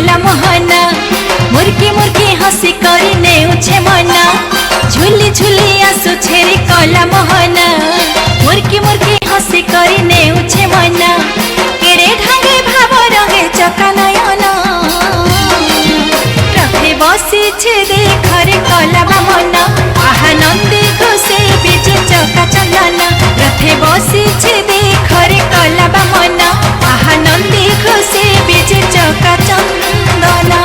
कला मोहना मुर्की मुर्की हसी करी नेउछे मना झुली झुली आसु छेरी कला मोहना मुर्की मुर्की हसी करी नेउछे मना केड़े ढांगे भाव रंगे चका नयना रथे बसी छे देखरे कला मना आहा नंदी घुसे बीजे चका चंदना रथे बसी छे देखरे कला मना आहा नंदी घुसे बीजे चका चंदना।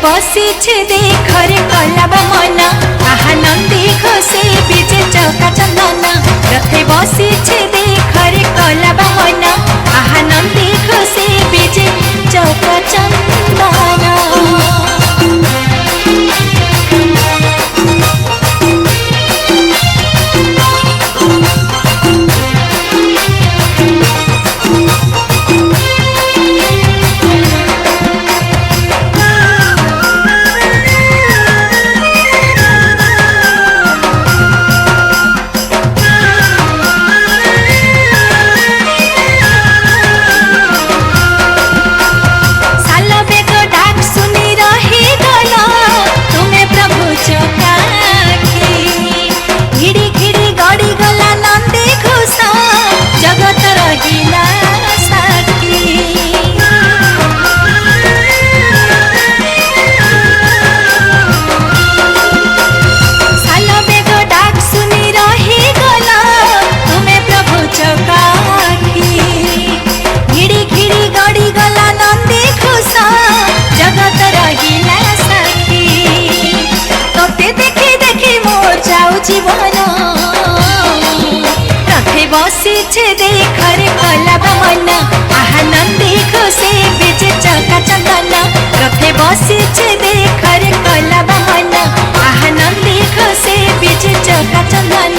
बसी छे देखरे कला मना आहा नंदी घोषे बीजे चौका चंदना रथे बसी छे देखरे कला मना आहा नंदी घोषे बीजे चौका चंदना। जीवन रथे बसी छे देखरे कला मना आहा नंदी घोषे बीजे चौका चंदना रथे बसी छे देखरे कला मना आहा नंदी घोषे बीजे चौका चंदना।